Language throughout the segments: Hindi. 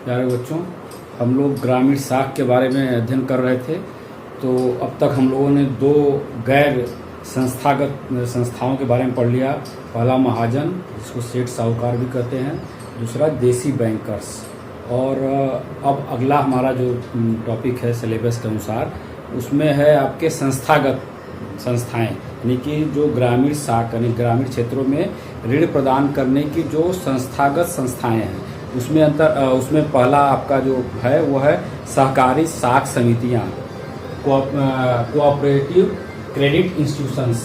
प्यारे बच्चों, हम लोग ग्रामीण साख के बारे में अध्ययन कर रहे थे। तो अब तक हम लोगों ने दो गैर संस्थागत संस्थाओं के बारे में पढ़ लिया। पहला महाजन, जिसको सेठ साहूकार भी कहते हैं, दूसरा देसी बैंकर्स। और अब अगला हमारा जो टॉपिक है सिलेबस के अनुसार, उसमें है आपके संस्थागत संस्थाएं, यानी कि जो ग्रामीण साख यानी ग्रामीण क्षेत्रों में ऋण प्रदान करने की जो संस्थागत संस्थाएं हैं, उसमें पहला आपका जो है वो है सहकारी साख समितियां, कोऑपरेटिव क्रेडिट इंस्टीट्यूशंस।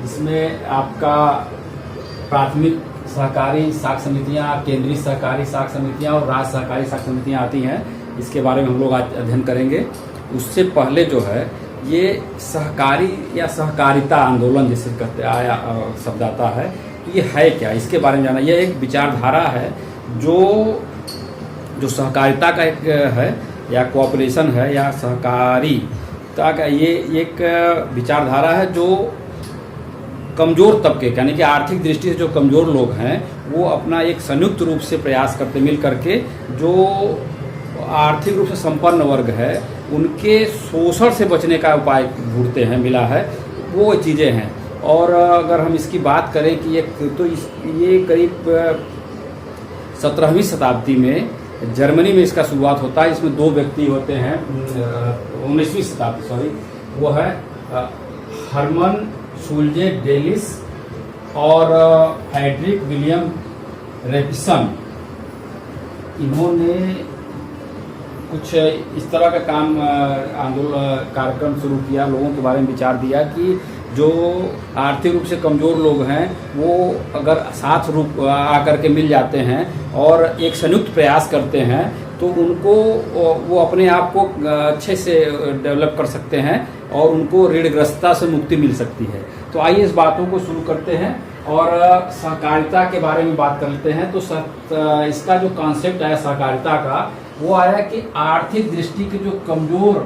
इसमें आपका प्राथमिक सहकारी साख समितियां, केंद्रीय सहकारी साख समितियां और राज्य सहकारी साख समितियां आती हैं। इसके बारे में हम लोग आज अध्ययन करेंगे। उससे पहले जो है ये सहकारी या सहकारिता आंदोलन जिसे कहते आया शब्द आता है, तो ये है क्या, इसके बारे में जाना। यह एक विचारधारा है जो सहकारिता का एक है या कोऑपरेशन है या सहकारिता का, ये एक विचारधारा है जो कमज़ोर तबके यानी कि आर्थिक दृष्टि से जो कमज़ोर लोग हैं वो अपना एक संयुक्त रूप से प्रयास करते मिल करके जो आर्थिक रूप से संपन्न वर्ग है उनके शोषण से बचने का उपाय ढूंढते हैं, मिला है वो चीज़ें हैं। और अगर हम इसकी बात करें कि ये करीब 17वीं शताब्दी में जर्मनी में इसका शुरुआत होता है। इसमें दो व्यक्ति होते हैं, 19वीं शताब्दी सॉरी, वो है हर्मन शुल्जे डेलिस और फ्रेडरिक विलियम रेपिसन। इन्होंने कुछ इस तरह का काम आंदोलन कार्यक्रम शुरू किया, लोगों के बारे में विचार दिया कि जो आर्थिक रूप से कमज़ोर लोग हैं वो अगर साथ रूप आकर के मिल जाते हैं और एक संयुक्त प्रयास करते हैं तो उनको वो अपने आप को अच्छे से डेवलप कर सकते हैं और उनको ऋणग्रस्तता से मुक्ति मिल सकती है। तो आइए इस बातों को शुरू करते हैं और सहकारिता के बारे में बात कर लेते हैं। तो इसका जो कॉन्सेप्ट आया सहकारिता का, वो आया कि आर्थिक दृष्टि के जो कमज़ोर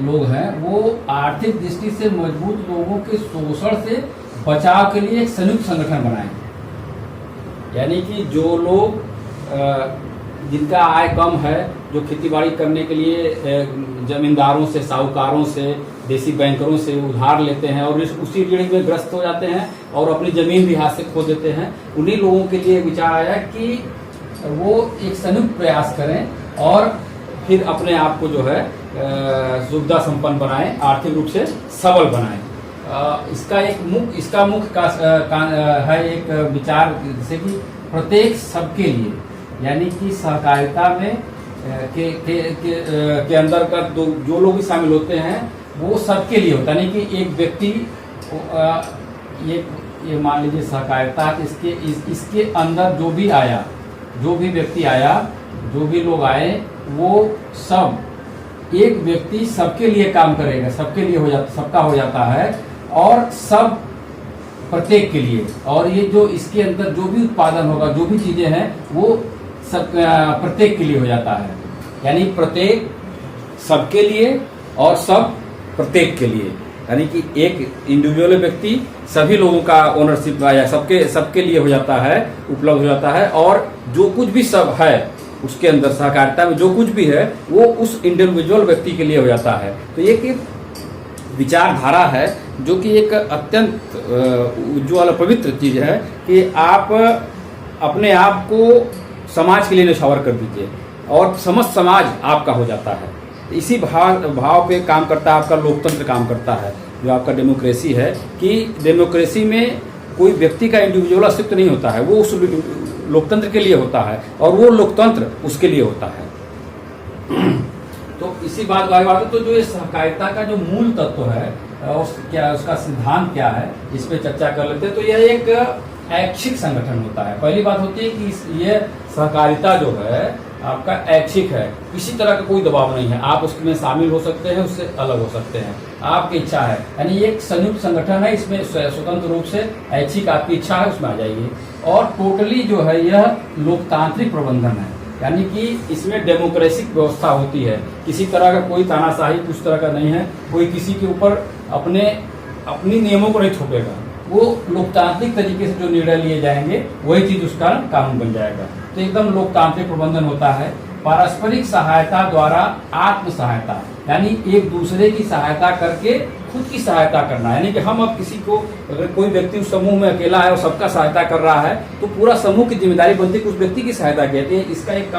लोग हैं वो आर्थिक दृष्टि से मजबूत लोगों के शोषण से बचाव के लिए एक संयुक्त संगठन बनाएंगे। यानी कि जो लोग जिनका आय कम है, जो खेतीबाड़ी करने के लिए जमींदारों से, साहूकारों से, देसी बैंकरों से उधार लेते हैं और उसी ऋण में ग्रस्त हो जाते हैं और अपनी जमीन भी हाथ से खो देते हैं, उन्हीं लोगों के लिए विचार आया कि वो एक संयुक्त प्रयास करें और फिर अपने आप को जो है सुविधा संपन्न बनाएं, आर्थिक रूप से सबल बनाएं। इसका मुख्य है एक विचार जैसे कि प्रत्येक सबके लिए, यानी कि सहकारिता में के अंदर का जो लोग भी शामिल होते हैं वो सबके लिए होता है। यानी कि एक व्यक्ति ये मान लीजिए सहकारिता, इसके अंदर जो भी व्यक्ति आया, जो भी लोग आए, वो सब एक व्यक्ति सबके लिए काम करेगा, सबके लिए सबका हो जाता है और सब प्रत्येक के लिए। और ये जो इसके अंदर जो भी उत्पादन होगा, जो भी चीजें हैं, वो सब प्रत्येक के लिए हो जाता है। यानी प्रत्येक सबके लिए और सब प्रत्येक के लिए, यानी कि एक इंडिविजुअल व्यक्ति सभी लोगों का ओनरशिप या सबके लिए हो जाता है, उपलब्ध हो जाता है। और जो कुछ भी सब है उसके अंदर सहकारिता में जो कुछ भी है वो उस इंडिविजुअल व्यक्ति के लिए हो जाता है। तो ये एक विचारधारा है जो कि एक अत्यंत उज्ज्वल पवित्र चीज है कि आप अपने आप को समाज के लिए न्यौछावर कर दीजिए और समस्त समाज आपका हो जाता है। इसी भाव पे काम करता है आपका लोकतंत्र, काम करता है जो आपका डेमोक्रेसी है, कि डेमोक्रेसी में कोई व्यक्ति का इंडिविजुअल अस्तित्व नहीं होता है, वो उस लोकतंत्र के लिए होता है और वो लोकतंत्र उसके लिए होता है। तो इसी बात है। तो जो ये सहकारिता का जो मूल तत्व है उसका सिद्धांत क्या है, इस पे चर्चा कर लेते हैं। तो यह एक ऐच्छिक संगठन होता है। पहली बात होती है कि ये सहकारिता जो है आपका ऐच्छिक है, किसी तरह का कोई दबाव नहीं है, आप उसमें शामिल हो सकते हैं, उससे अलग हो सकते हैं, आपकी इच्छा है। यानी ये एक संयुक्त संगठन है, इसमें स्वतंत्र रूप से ऐच्छिक आपकी इच्छा है उसमें आ जाएगी। और टोटली जो है यह लोकतांत्रिक प्रबंधन है, यानी कि इसमें डेमोक्रेटिक व्यवस्था होती है, किसी तरह का कोई तानाशाही कुछ तरह का नहीं है, कोई किसी के ऊपर अपनी नियमों को नहीं थोपेगा। वो लोकतांत्रिक तरीके से जो निर्णय लिए जाएंगे वही चीज उसका कानून बन जाएगा। तो एकदम लोकतांत्रिक प्रबंधन होता है। पारस्परिक सहायता द्वारा आत्म सहायता, यानी एक दूसरे की सहायता करके खुद की सहायता करना, यानी कि हम अब किसी को, अगर कोई व्यक्ति उस समूह में अकेला है और सबका सहायता कर रहा है तो पूरा समूह की जिम्मेदारी बनती है कि उस व्यक्ति की सहायता की जाती है। इसका एक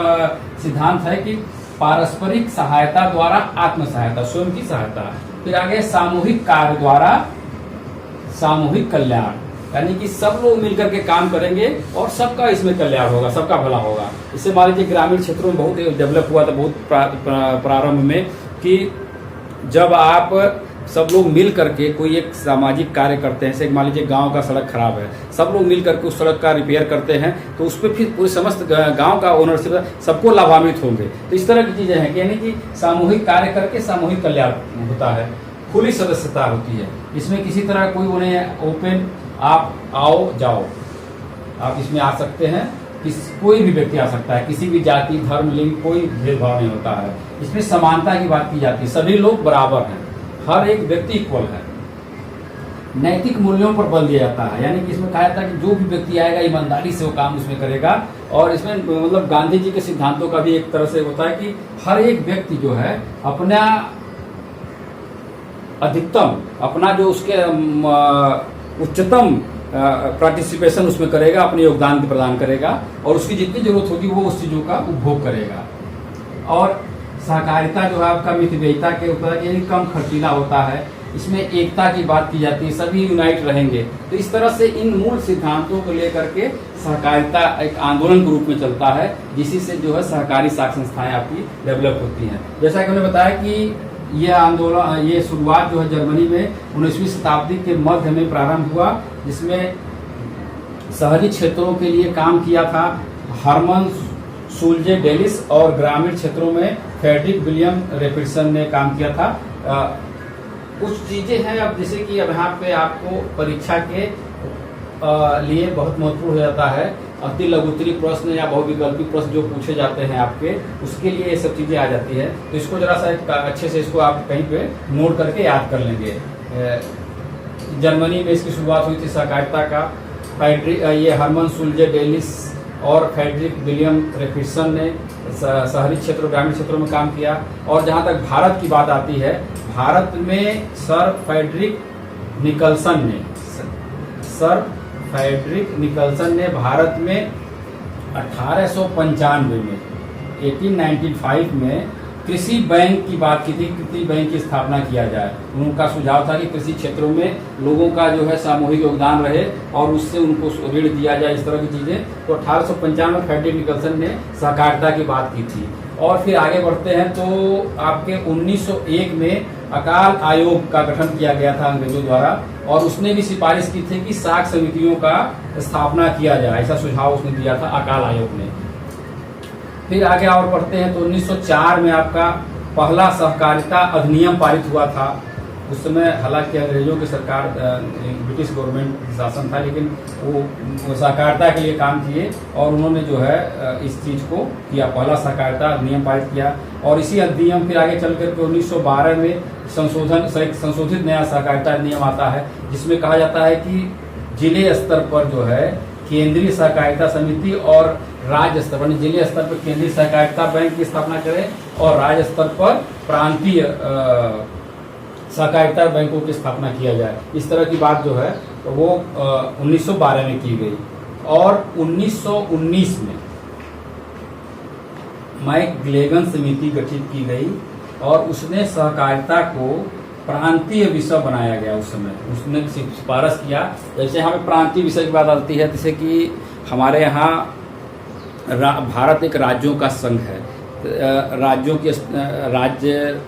सिद्धांत है कि पारस्परिक सहायता द्वारा आत्म सहायता, स्वयं की सहायता। फिर आगे सामूहिक कार्य द्वारा सामूहिक कल्याण, यानी कि सब लोग मिलकर के काम करेंगे और सबका इसमें कल्याण होगा, सबका भला होगा। इससे मान लीजिए ग्रामीण क्षेत्रों में बहुत डेवलप हुआ था, बहुत प्रारंभ में, कि जब आप सब लोग मिल करके कोई एक सामाजिक कार्य करते हैं, जैसे मान लीजिए गांव का सड़क खराब है, सब लोग मिल करके उस सड़क का रिपेयर करते हैं, तो उस पर फिर पूरे समस्त गांव का ओनरशिप, सबको लाभान्वित होंगे। तो इस तरह की चीजें हैं, यानी कि सामूहिक कार्य करके सामूहिक कल्याण होता है। खुली सदस्यता होती है, इसमें किसी तरह कोई उन्हें ओपन, आप आओ जाओ, आप इसमें आ सकते हैं, कोई भी व्यक्ति आ सकता है, किसी भी जाति धर्म लिंग कोई भेदभाव नहीं होता है। इसमें समानता की बात की जाती है, सभी लोग बराबर हैं, हर एक व्यक्ति इक्वल है। नैतिक मूल्यों पर बल दिया जाता है, यानी कि इसमें कहा जाता है कि जो भी व्यक्ति आएगा ईमानदारी से वो काम उसमें करेगा। और इसमें मतलब गांधी जी के सिद्धांतों का भी एक तरह से होता है कि हर एक व्यक्ति जो है अपना अधिकतम, अपना जो उसके उच्चतम पार्टिसिपेशन उसमें करेगा, अपने योगदान प्रदान करेगा और उसकी जितनी जरूरत होगी वो उस चीज़ों का उपभोग करेगा। और सहकारिता जो है आपका मितव्ययिता के ऊपर, यानी कम खर्चीला होता है, इसमें एकता की बात की जाती है, सभी यूनाइट रहेंगे। तो इस तरह से इन मूल सिद्धांतों को लेकर के सहकारिता एक आंदोलन के रूप में चलता है, जिसी से जो है सहकारी साख संस्थाएं आपकी डेवलप होती हैं। जैसा कि हमने बताया कि यह आंदोलन, ये शुरुआत जो है जर्मनी में 19वीं शताब्दी के मध्य में प्रारंभ हुआ, जिसमें शहरी क्षेत्रों के लिए काम किया था हरमन सुलजे डेलिस और ग्रामीण क्षेत्रों में फ्रेडरिक विलियम रेफिसन ने काम किया था। कुछ चीजें हैं अब, जैसे कि अब यहाँ पे आपको परीक्षा के लिए बहुत महत्वपूर्ण हो जाता है, अति लघुत्तरी प्रश्न या बहुविकल्पी प्रश्न जो पूछे जाते हैं आपके, उसके लिए ये सब चीजें आ जाती है। तो इसको जरा सा अच्छे से इसको आप कहीं पे नोट करके याद कर लेंगे। जर्मनी में इसकी शुरुआत हुई थी सहकारिता का। ये हरमन सुलजे डेलिस और फ्रेडरिक विलियम रेफिसन ने शहरी क्षेत्र ग्रामीण क्षेत्रों में काम किया। और जहाँ तक भारत की बात आती है, भारत में सर फ्रेडरिक निकल्सन ने भारत में 1895 में 1895 में कृषि बैंक की बात की थी, कृषि बैंक की स्थापना किया जाए। उनका सुझाव था कि कृषि क्षेत्रों में लोगों का जो है सामूहिक योगदान रहे और उससे उनको ऋण दिया जाए, इस तरह की चीजें। तो 1895 में फ्रेडरिक निकल्सन ने सहकारिता की बात की थी। और फिर आगे बढ़ते हैं तो आपके 1901 में अकाल आयोग का गठन किया गया था अंग्रेजों द्वारा, और उसने भी सिफारिश की थी कि साख समितियों का स्थापना किया जाए, ऐसा सुझाव उसने दिया था अकाल आयोग ने। फिर आगे और बढ़ते हैं तो 1904 में आपका पहला सहकारिता अधिनियम पारित हुआ था। उस समय हालांकि अंग्रेजों की सरकार, ब्रिटिश गवर्नमेंट शासन था, लेकिन वो सहकारिता के लिए काम किए और उन्होंने जो है इस चीज़ को किया, पहला सहकारिता अधिनियम पारित किया। और इसी अधिनियम फिर आगे चल करके 1912 में संशोधित नया सहकारिता अधिनियम आता है, जिसमें कहा जाता है कि जिले स्तर पर जो है केंद्रीय सहकारिता समिति और राज्य स्तर पर, जिले स्तर पर केंद्रीय सहकारिता बैंक की स्थापना करें और राज्य स्तर पर प्रांतीय सहकारिता बैंकों की स्थापना किया जाए। इस तरह की बात जो है तो वो 1912 में की गई। और 1919 में मैकग्लेगन समिति गठित की गई और उसने सहकारिता को प्रांतीय विषय बनाया गया। उस समय उसने सिफारिश किया, जैसे यहाँ पे प्रांतीय विषय की बात आती है, जैसे कि हमारे यहाँ भारत एक राज्यों का संघ है, राज्यों के राज्य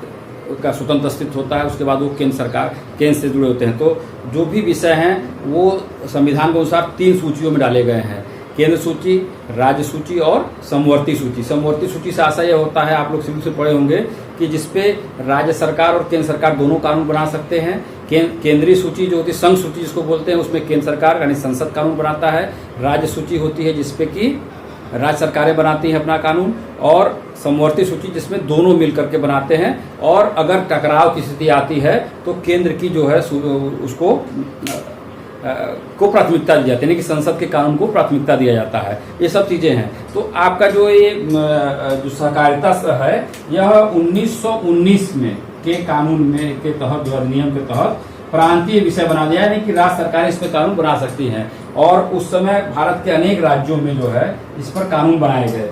का स्वतंत्र अस्तित्व होता है, उसके बाद वो केंद्र से जुड़े होते हैं। तो जो भी विषय हैं वो संविधान के अनुसार 3 सूचियों में डाले गए हैं, केंद्र सूची, राज्य सूची और समवर्ती सूची। समवर्ती सूची से आशा यह होता है, आप लोग शुरू से पढ़े होंगे, कि जिसपे राज्य सरकार और केंद्र सरकार दोनों कानून बना सकते हैं। केंद्रीय सूची जो होती है, संघ सूची जिसको बोलते हैं, उसमें केंद्र सरकार यानी संसद कानून बनाता है। राज्य सूची होती है जिसपे कि राज्य सरकारें बनाती हैं अपना कानून, और समवर्ती सूची जिसमें दोनों मिल करके बनाते हैं। और अगर टकराव की स्थिति आती है तो केंद्र की जो है उसको को प्राथमिकता दी जाती है, यानी कि संसद के कानून को प्राथमिकता दिया जाता है। ये सब चीज़ें हैं। तो आपका जो ये जो सहकारिता है यह 1919 में के कानून में के तहत, जो अधिनियम के तहत प्रांतीय विषय बना दिया, यानी कि राज्य सरकारें इस पर कानून बना सकती हैं। और उस समय भारत के अनेक राज्यों में जो है इस पर कानून बनाए गए।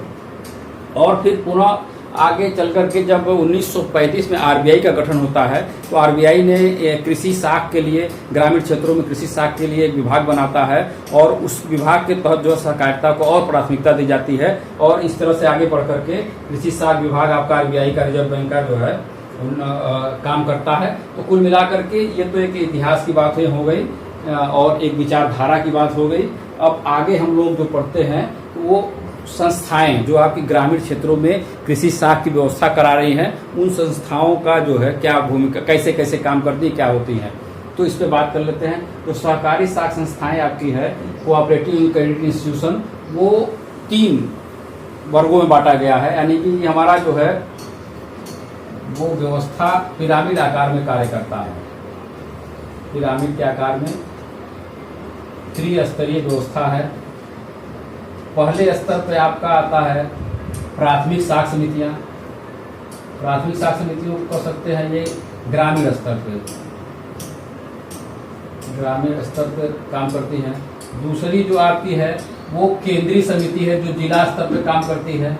और फिर पुनः आगे चल करके जब 1935 में आरबीआई का गठन होता है, तो आरबीआई ने कृषि साख के लिए, ग्रामीण क्षेत्रों में कृषि साख के लिए एक विभाग बनाता है, और उस विभाग के तहत जो सहकारिता को और प्राथमिकता दी जाती है। और इस तरह से आगे बढ़ करके कृषि साख विभाग आपका आरबीआई का, रिजर्व बैंक का जो है काम करता है। तो कुल मिलाकर के ये तो एक इतिहास की बात हो गई और एक विचारधारा की बात हो गई। अब आगे हम लोग जो पढ़ते हैं वो संस्थाएं जो आपकी ग्रामीण क्षेत्रों में कृषि साख की व्यवस्था करा रही हैं, उन संस्थाओं का जो है क्या भूमिका, कैसे कैसे काम करती है, क्या होती हैं, तो इस पे बात कर लेते हैं। तो सहकारी साख संस्थाएं आपकी है कोऑपरेटिव क्रेडिट इंस्टीट्यूशन, वो 3 वर्गों में बांटा गया है। यानी कि हमारा जो है वो व्यवस्था पिरामिड आकार में कार्य करता है। पिरामिड के आकार में त्रिस्तरीय व्यवस्था है। पहले स्तर पे आपका आता है प्राथमिक साख समितियां। प्राथमिक साख समितियों को कह सकते हैं ये ग्रामीण स्तर पे, ग्रामीण स्तर पे काम करती हैं। दूसरी जो आपकी है वो केंद्रीय समिति है जो जिला स्तर पे काम करती है।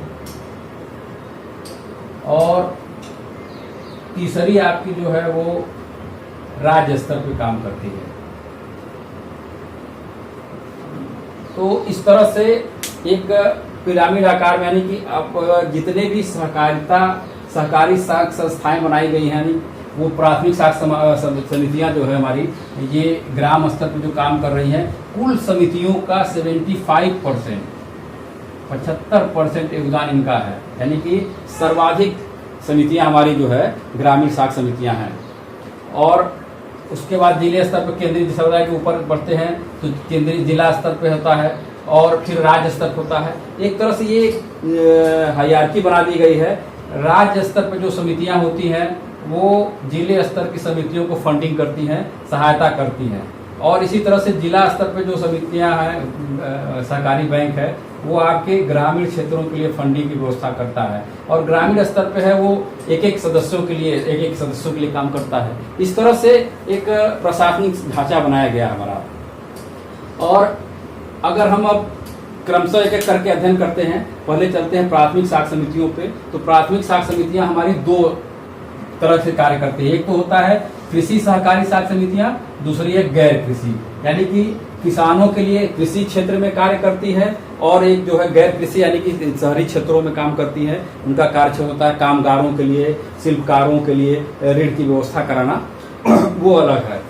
और तीसरी आपकी जो है वो राज्य स्तर पे काम करती है। तो इस तरह से एक पिरामिड आकार में, यानी कि आप जितने भी सहकारी साख संस्थाएं बनाई गई हैं, यानी वो प्राथमिक साख समितियां जो है हमारी, ये ग्राम स्तर पर जो काम कर रही हैं, कुल समितियों का 75% योगदान इनका है। यानी कि सर्वाधिक समितियां हमारी जो है ग्रामीण साख समितियां हैं। और उसके बाद जिले स्तर पर केंद्रीय समुदाय के ऊपर बढ़ते हैं तो केंद्रीय जिला स्तर पे होता है, और फिर राज्य स्तर होता है। एक तरह से ये हायरार्की बना दी गई है। राज्य स्तर पर जो समितियां होती हैं वो जिले स्तर की समितियों को फंडिंग करती हैं, सहायता करती हैं। और इसी तरह से जिला स्तर पर जो समितियां हैं, सहकारी बैंक है, वो आपके ग्रामीण क्षेत्रों के लिए फंडिंग की व्यवस्था करता है। और ग्रामीण स्तर पे है वो एक सदस्यों के लिए काम करता है। इस तरह से एक प्रशासनिक ढांचा बनाया गया हमारा। और अगर हम अब क्रमशः एक करके अध्ययन करते हैं, पहले चलते हैं प्राथमिक साख समितियों पे। तो प्राथमिक साख समितियां हमारी 2 तरह से कार्य करती है। एक तो होता है कृषि सहकारी साख समितियां, दूसरी है गैर कृषि, यानी कि किसानों के लिए कृषि क्षेत्र में कार्य करती है। और एक जो है गैर कृषि, यानी कि शहरी क्षेत्रों में काम करती है। उनका कार्य क्षेत्र होता है कामगारों के लिए, शिल्पकारों के लिए ऋण की व्यवस्था कराना, वो अलग है।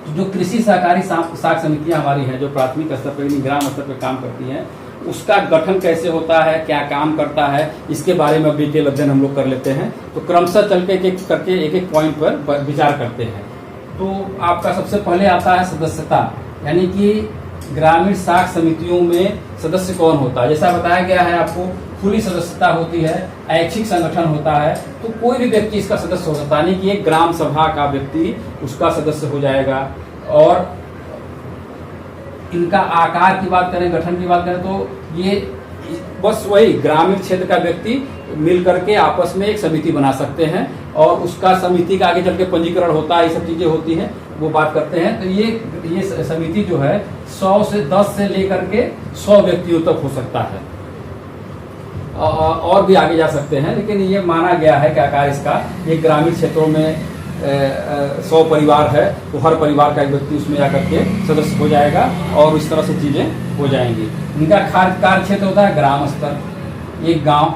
जो कृषि सहकारी साख समितियां हमारी हैं, जो प्राथमिक स्तर पर ग्राम स्तर पर काम करती हैं, उसका गठन कैसे होता है, क्या काम करता है, इसके बारे में डिटेल अध्ययन हम लोग कर लेते हैं। तो क्रमशः चल के एक एक पॉइंट पर विचार करते हैं। तो आपका सबसे पहले आता है सदस्यता, यानी कि ग्रामीण साख समितियों में सदस्य कौन होता है। जैसा बताया गया है आपको, खुली सदस्यता होती है, ऐच्छिक संगठन होता है, तो कोई भी व्यक्ति इसका सदस्य हो सकता है। यानी कि एक ग्राम सभा का व्यक्ति उसका सदस्य हो जाएगा। और इनका आकार की बात करें, गठन की बात करें, तो ये बस वही ग्रामीण क्षेत्र का व्यक्ति मिल करके आपस में एक समिति बना सकते हैं, और उसका समिति का आगे चल के पंजीकरण होता है, ये सब चीजें होती हैं, वो बात करते हैं। तो ये समिति जो है 100 से 10 से लेकर के 100 व्यक्तियों तक हो सकता है, और भी आगे जा सकते हैं। लेकिन ये माना गया है कि आकार इसका, एक ग्रामीण क्षेत्रों में 100 परिवार है तो हर परिवार का एक व्यक्ति उसमें जाकर के सदस्य हो जाएगा, और इस तरह से चीजें हो जाएंगी। इनका कार्य क्षेत्र होता है ग्राम स्तर, एक गांव,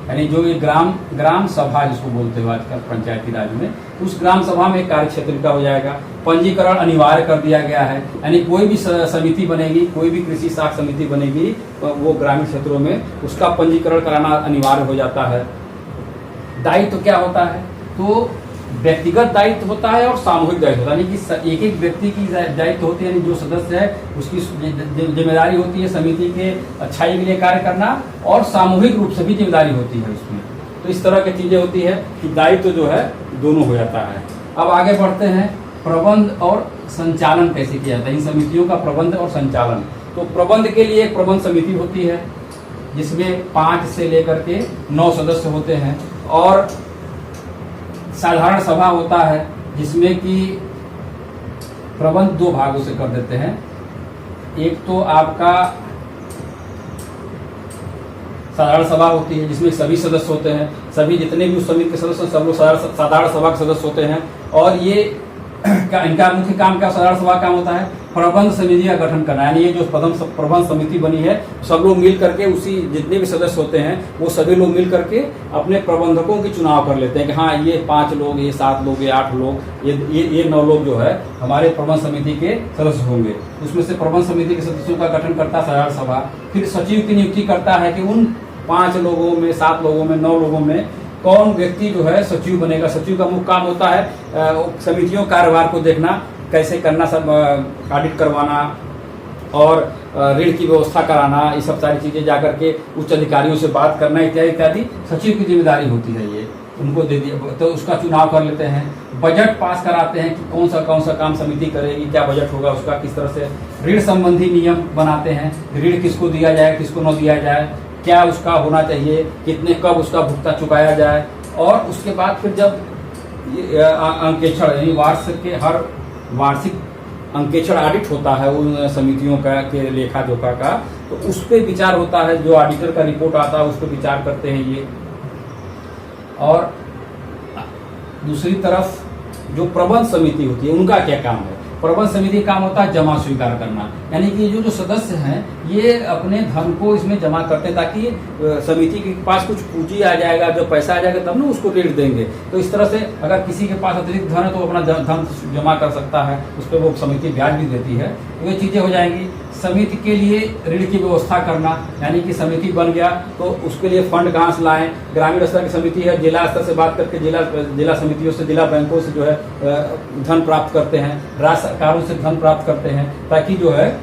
यानी जो ये ग्राम सभा जिसको बोलते हैं आजकल पंचायती राज में, उस ग्राम सभा में कार्य क्षेत्र का हो जाएगा। पंजीकरण अनिवार्य कर दिया गया है, यानी कोई भी समिति बनेगी, कोई भी कृषि साख समिति बनेगी, वो ग्रामीण क्षेत्रों में उसका पंजीकरण कराना अनिवार्य हो जाता है। दायित्व तो क्या होता है, तो व्यक्तिगत दायित्व होता है और सामूहिक दायित्व होता है, यानी कि एक व्यक्ति की दायित्व होती है, यानी जो सदस्य है उसकी जिम्मेदारी होती है समिति के अच्छाई के लिए कार्य करना, और सामूहिक रूप से भी जिम्मेदारी होती है उसमें। तो इस तरह की चीजें होती है कि दायित्व जो है दोनों हो जाता है। अब आगे बढ़ते हैं, प्रबंध और संचालन कैसे किया जाता है, इन समितियों का प्रबंध और संचालन। तो प्रबंध के लिए एक प्रबंध समिति होती है जिसमें 5 से लेकर के 9 सदस्य होते हैं, और साधारण सभा होता है जिसमें कि प्रबंध 2 भागों से कर देते हैं। एक तो आपका साधारण सभा होती है जिसमें सभी सदस्य होते हैं, सभी जितने भी उस समिति के सदस्य हैं सब लोग साधारण सभा के सदस्य होते हैं। और ये इनका मुख्य काम क्या, साधारण सभा का काम होता है प्रबंध समिति का गठन करना, यानी ये जो प्रबंध समिति बनी है सब लोग मिल करके, उसी जितने भी सदस्य होते हैं वो सभी लोग मिल करके अपने प्रबंधकों की चुनाव कर लेते हैं कि हाँ ये 5 लोग, ये 7 लोग, ये 8 लोग, ये 9 लोग जो है हमारे प्रबंध समिति के सदस्य होंगे। उसमें से प्रबंध समिति के सदस्यों का गठन करता है साधारण सभा, फिर सचिव की नियुक्ति करता है कि उन 5 लोगों में, 7 लोगों में, 9 लोगों में कौन व्यक्ति जो है सचिव बनेगा। सचिव का मुख्य काम होता है समितियों कार्यभार को देखना, कैसे करना, सब ऑडिट करवाना और ऋण की व्यवस्था कराना, ये सब सारी चीजें जाकर के उच्च अधिकारियों से बात करना इत्यादि इत्यादि सचिव की जिम्मेदारी होती है। ये उनको दे दिया तो उसका चुनाव कर लेते हैं। बजट पास कराते हैं कि कौन सा काम समिति करेगी, क्या बजट होगा उसका, किस तरह से ऋण संबंधी नियम बनाते हैं, ऋण किसको दिया जाए, किसको न दिया जाए, क्या उसका होना चाहिए, कितने कब उसका भुगतान चुकाया जाए। और उसके बाद फिर जब अंकेक्षण यानी हर वार्षिक अंकेक्षण ऑडिट होता है उन समितियों का के लेखा जोखा का, तो उस पर विचार होता है, जो ऑडिटर का रिपोर्ट आता है उस पर विचार करते हैं ये। और दूसरी तरफ जो प्रबंध समिति होती है उनका क्या काम है, प्रबंध समिति का काम होता है जमा स्वीकार करना, यानी कि जो सदस्य हैं ये अपने धन को इसमें जमा करते हैं ताकि समिति के पास कुछ पूंजी आ जाएगा, जब पैसा आ जाएगा तब ना उसको ऋण देंगे। तो इस तरह से अगर किसी के पास अतिरिक्त धन है तो अपना धन जमा कर सकता है, उस पर वो समिति ब्याज भी देती है। तो ये चीजें हो जाएंगी। समिति के लिए ऋण की व्यवस्था करना, यानी कि समिति बन गया तो उसके लिए फंड कहाँ से लाएं, ग्रामीण स्तर की समिति है, जिला स्तर से बात करके जिला समितियों से, जिला बैंकों से जो है धन प्राप्त करते हैं, राज्य सरकारों से धन प्राप्त करते हैं, ताकि जो है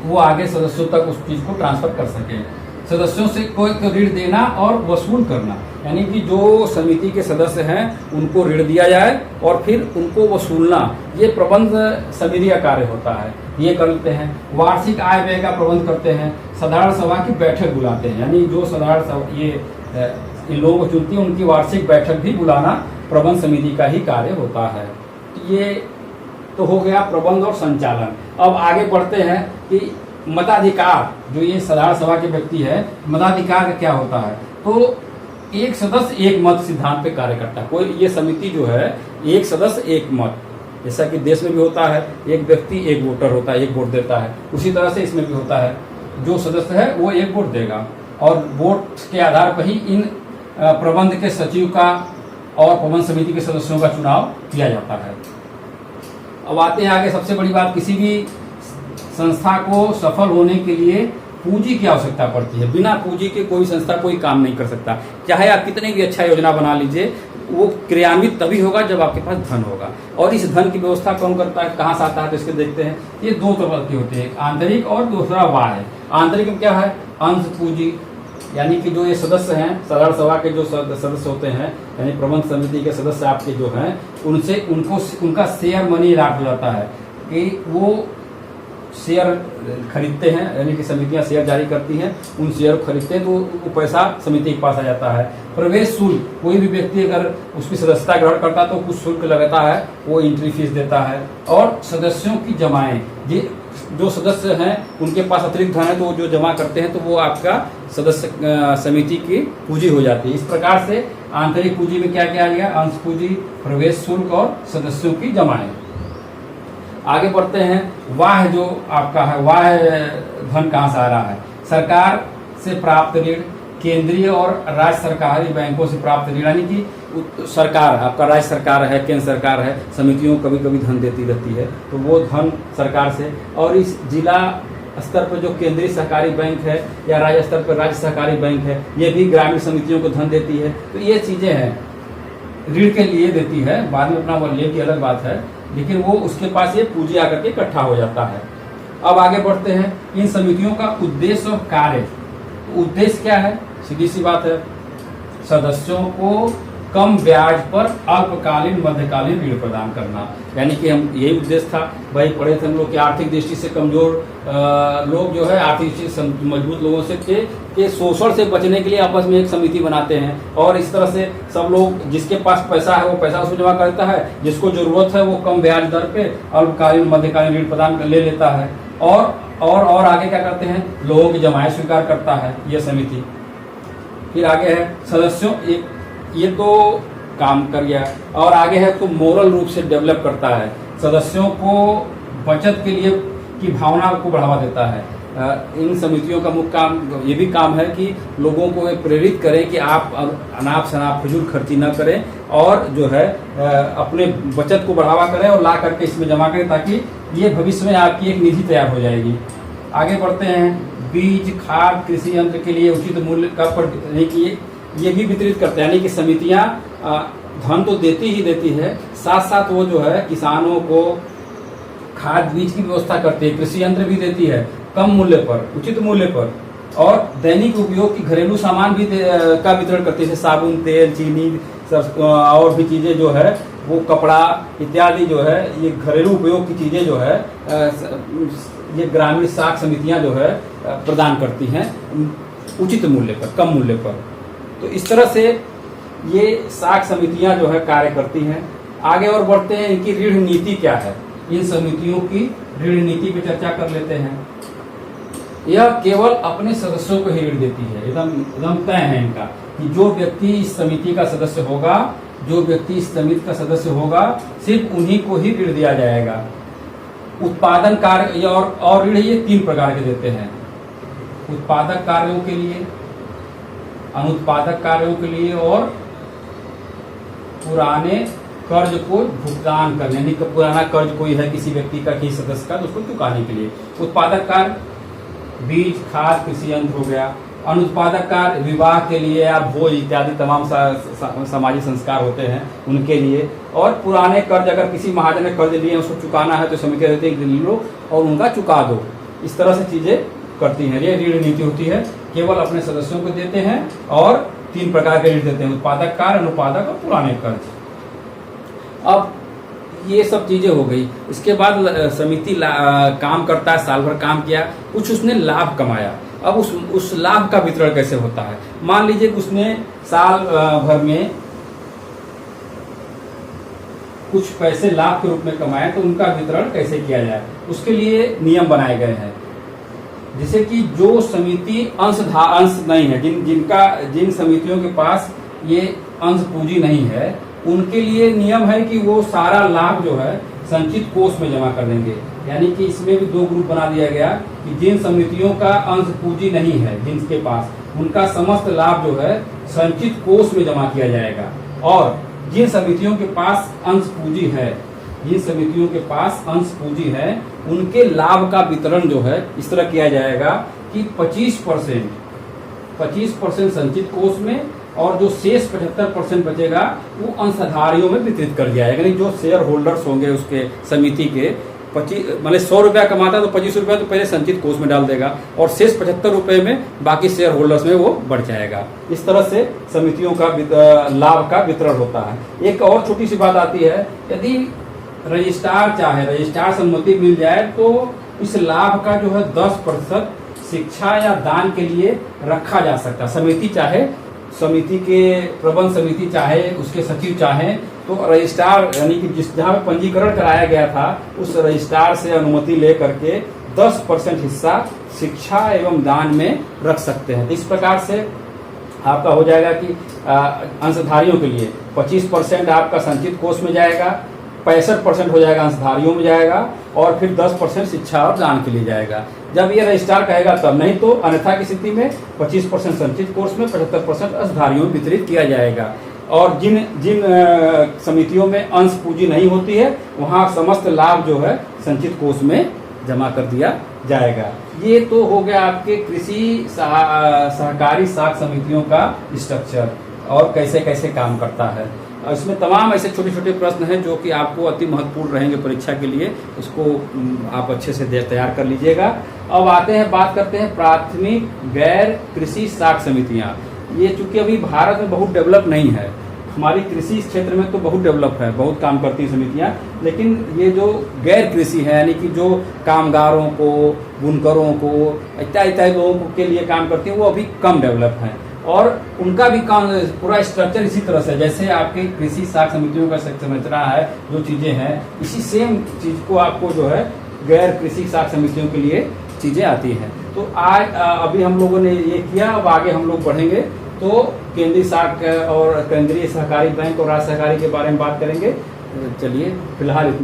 वो आगे सदस्यों तक उस चीज को ट्रांसफर कर सके। सदस्यों से कोई ऋण देना और वसूल करना, यानी कि जो समिति के सदस्य हैं उनको ऋण दिया जाए और फिर उनको वसूलना, ये प्रबंध समिति का कार्य होता है, ये कर लेते हैं। वार्षिक आय व्यय का प्रबंध करते हैं, साधारण सभा की बैठक बुलाते हैं, यानी जो साधारण सभा ये इन लोगों को चुनती है उनकी वार्षिक बैठक भी बुलाना प्रबंध समिति का ही कार्य होता है। ये तो हो गया प्रबंध और संचालन। अब आगे बढ़ते हैं कि मताधिकार, जो ये साधारण सभा के व्यक्ति है, मताधिकार का क्या होता है। तो एक सदस्य एक मत सिद्धांत पे कार्य करता है। कोई ये समिति जो है एक सदस्य एक मत, जैसा कि देश में भी होता है, एक व्यक्ति एक वोटर होता है, एक वोट देता है, उसी तरह से इसमें भी होता है, जो सदस्य है वो एक वोट देगा और वोट के आधार पर ही इन प्रबंध के सचिव का और प्रबंध समिति के सदस्यों का चुनाव किया जाता है। अब आते हैं आगे, सबसे बड़ी बात, किसी भी संस्था को सफल होने के लिए पूंजी की आवश्यकता पड़ती है। बिना पूंजी के कोई संस्था कोई काम नहीं कर सकता। चाहे आप कितनी भी अच्छा योजना बना लीजिए, वो क्रियान्वित तभी होगा जब आपके पास धन होगा। और इस धन की व्यवस्था कौन करता है, कहाँ से आता है, तो इसके देखते हैं। ये 2 तरह की होती है, एक आंतरिक और दूसरा बाह्य। आंतरिक में क्या है, अंश पूंजी, यानी कि जो ये सदस्य हैं साधारण सभा के, जो सदस्य होते हैं यानी प्रबंध समिति के सदस्य आपके जो हैं, उनसे उनका शेयर मनी अलॉट हो जाता है कि वो शेयर खरीदते हैं, यानी कि समितियां शेयर जारी करती हैं, उन शेयर को खरीदते हैं तो वो पैसा समिति के पास आ जाता है। प्रवेश शुल्क, कोई भी व्यक्ति अगर उसकी सदस्यता ग्रहण करता है तो कुछ शुल्क लगता है, वो एंट्री फीस देता है। और सदस्यों की जमाएं, जो सदस्य हैं उनके पास अतिरिक्त धन है तो जो जमा करते हैं तो वो आपका सदस्य समिति की पूंजी हो जाती है। इस प्रकार से आंतरिक पूंजी में क्या क्या आ गया, अंश पूंजी, प्रवेश शुल्क और सदस्यों की जमाएं। आगे बढ़ते हैं, वाह जो आपका है, वाह धन कहाँ से आ रहा है, सरकार से प्राप्त ऋण, केंद्रीय और राज्य सरकारी बैंकों से प्राप्त ऋण, यानी कि सरकार, आपका राज्य सरकार है, केंद्र सरकार है, समितियों को कभी कभी धन देती रहती है, तो वो धन सरकार से। और इस जिला स्तर पर जो केंद्रीय सहकारी बैंक है या राज्य स्तर पर राज्य सहकारी बैंक है, ये भी ग्रामीण समितियों को धन देती है। तो ये चीजें हैं, ऋण के लिए देती है, बाद में अपना वो ले की अलग बात है, लेकिन वो उसके पास ये पूंजी आकर के इकट्ठा हो जाता है। अब आगे बढ़ते हैं, इन समितियों का उद्देश्य और कार्य। उद्देश्य क्या है, सीधी सी बात है, सदस्यों को कम ब्याज पर अल्पकालीन मध्यकालीन ऋण प्रदान करना। यानी कि हम यही उद्देश्य था, भाई पढ़े थे हम लोग कि आर्थिक दृष्टि से कमजोर लोग जो है आर्थिक दृष्टि से मजबूत लोगों से के शोषण से बचने के लिए आपस में एक समिति बनाते हैं, और इस तरह से सब लोग, जिसके पास पैसा है वो पैसा उसमें जमा करता है, जिसको जरूरत है वो कम ब्याज दर पे अल्पकालीन मध्यकालीन ऋण प्रदान ले लेता है, और आगे क्या करते हैं, लोगों की जमाएं स्वीकार करता है ये समिति। फिर आगे है सदस्यों, ये तो काम कर गया, और आगे है तो मोरल रूप से डेवलप करता है, सदस्यों को बचत के लिए की भावना को बढ़ावा देता है। इन समितियों का मुख्य काम ये भी काम है कि लोगों को प्रेरित करें कि आप अनाप शनाप फिजूल खर्ची न करें, और जो है अपने बचत को बढ़ावा करें और ला करके इसमें जमा करें, ताकि ये भविष्य में आपकी एक निधि तैयार हो जाएगी। आगे बढ़ते हैं, बीज खाद कृषि यंत्र के लिए उचित मूल्य का ये भी वितरित करते हैं। यानी कि समितियां धन तो देती ही देती है, साथ साथ वो जो है किसानों को खाद बीज की व्यवस्था करती है, कृषि यंत्र भी देती है कम मूल्य पर, उचित मूल्य पर, और दैनिक उपयोग की घरेलू सामान भी का वितरण करती है, जैसे साबुन, तेल, चीनी और भी चीजें जो है वो कपड़ा इत्यादि जो है, ये घरेलू उपयोग की चीजें जो है ये ग्रामीण साख समितियां जो है प्रदान करती हैं उचित मूल्य पर, कम मूल्य पर। तो इस तरह से ये साख समितियां जो है कार्य करती हैं। आगे और बढ़ते हैं, इनकी ऋण नीति क्या है, इन समितियों की ऋण नीति पे चर्चा कर लेते हैं। यह केवल अपने सदस्यों को ही ऋण देती है, एकदम तय है इनका कि जो व्यक्ति इस समिति का सदस्य होगा, जो व्यक्ति इस समिति का सदस्य होगा, सिर्फ उन्हीं को ही ऋण दिया जाएगा। उत्पादन कार्य और ऋण ये 3 प्रकार के देते हैं, उत्पादक कार्यों के लिए, अनुत्पादक कार्यों के लिए, और पुराने कर्ज को भुगतान करने, यानी कि पुराना कर्ज कोई है किसी व्यक्ति का, किसी सदस्य का, तो उसको चुकाने के लिए। उत्पादक कार्य बीज खाद कृषि यंत्र हो गया, अनुत्पादक कार्य विवाह के लिए या भोज इत्यादि तमाम सामाजिक संस्कार होते हैं उनके लिए, और पुराने कर्ज अगर किसी महाजन ने कर्ज लिए उसको चुकाना है तो समिति कहते हैं कि लो और उनका चुका दो। इस तरह से चीजें करती हैं, ये ऋण नीति होती है, केवल अपने सदस्यों को देते हैं, और 3 प्रकार के ऋण देते हैं, उत्पादक कार्य, अनुत्पादक और पुराने कर्ज। अब ये सब चीजें हो गई, इसके बाद समिति काम करता है, साल भर काम किया, कुछ उसने लाभ कमाया, अब उस लाभ का वितरण कैसे होता है। मान लीजिए कि उसने साल भर में कुछ पैसे लाभ के रूप में कमाए, तो उनका वितरण कैसे किया जाए, उसके लिए नियम बनाए गए हैं। जैसे कि जो समिति अंश नहीं है, जिन समितियों के पास ये अंश पूंजी नहीं है, उनके लिए नियम है कि वो सारा लाभ जो है संचित कोष में जमा कर देंगे। यानी कि इसमें भी 2 ग्रुप बना दिया गया कि जिन समितियों का अंश पूंजी नहीं है, जिनके पास, उनका समस्त लाभ जो है संचित कोष में जमा किया जाएगा, और जिन समितियों के पास अंश पूंजी है, जिन समितियों के पास अंश पूंजी है, उनके लाभ का वितरण जो है इस तरह किया जाएगा कि 25% संचित कोष में, और जो शेष 75% बचेगा वो अंशधारियों में वितरित कर दिया जाएगा। यानी जो शेयर होल्डर्स होंगे उसके समिति के, 25 मतलब 100 रुपया कमाता तो 25 रुपया तो पहले संचित कोष में डाल देगा, और शेष 75 रुपये में बाकी शेयर होल्डर्स में वो बढ़ जाएगा। इस तरह से समितियों का लाभ का वितरण होता है। एक और छोटी सी बात आती है, यदि रजिस्ट्रार सम्मति मिल जाए तो इस लाभ का जो है 10% शिक्षा या दान के लिए रखा जा सकता है। समिति के प्रबंध समिति चाहे, उसके सचिव चाहे, तो रजिस्ट्रार यानी कि जहाँ पे पंजीकरण कराया गया था उस रजिस्ट्रार से अनुमति ले करके 10% हिस्सा शिक्षा एवं दान में रख सकते हैं। इस प्रकार से आपका हो जाएगा कि अंशधारियों के लिए 25% आपका संचित कोष में जाएगा, 65% हो जाएगा अंशधारियों में जाएगा, और फिर 10% शिक्षा और दान के लिए जाएगा। जब ये रजिस्ट्रार कहेगा तब, नहीं तो अन्यथा की स्थिति में 25% संचित कोष में, 75% अंशधारियों में वितरित किया जाएगा। और जिन समितियों में अंश पूंजी नहीं होती है, वहाँ समस्त लाभ जो है संचित कोष में जमा कर दिया जाएगा। ये तो हो गया आपके कृषि सहकारी साख समितियों का स्ट्रक्चर और कैसे कैसे काम करता है। इसमें तमाम ऐसे छोटे छोटे प्रश्न हैं जो कि आपको अति महत्वपूर्ण रहेंगे परीक्षा के लिए, उसको आप अच्छे से तैयार कर लीजिएगा। अब बात करते हैं प्राथमिक गैर कृषि साख समितियां। ये चूंकि अभी भारत में बहुत डेवलप नहीं है, हमारी कृषि क्षेत्र में तो बहुत डेवलप है, बहुत काम करती हैं समितियां, लेकिन ये जो गैर कृषि है यानी कि जो कामगारों को, बुनकरों को, इत्यादि लोगों के लिए काम करती हैं, वो अभी कम डेवलप है। और उनका भी काम पूरा स्ट्रक्चर इसी तरह से, जैसे आपके कृषि साख समितियों का संरचना है, जो चीजें हैं, इसी सेम चीज को आपको जो है गैर कृषि साख समितियों के लिए चीजें आती हैं। तो आज अभी हम लोगों ने ये किया, अब आगे हम लोग बढ़ेंगे तो केंद्रीय साख और केंद्रीय सहकारी बैंक और राज्य सहकारी के बारे में बात करेंगे। चलिए फिलहाल इतना।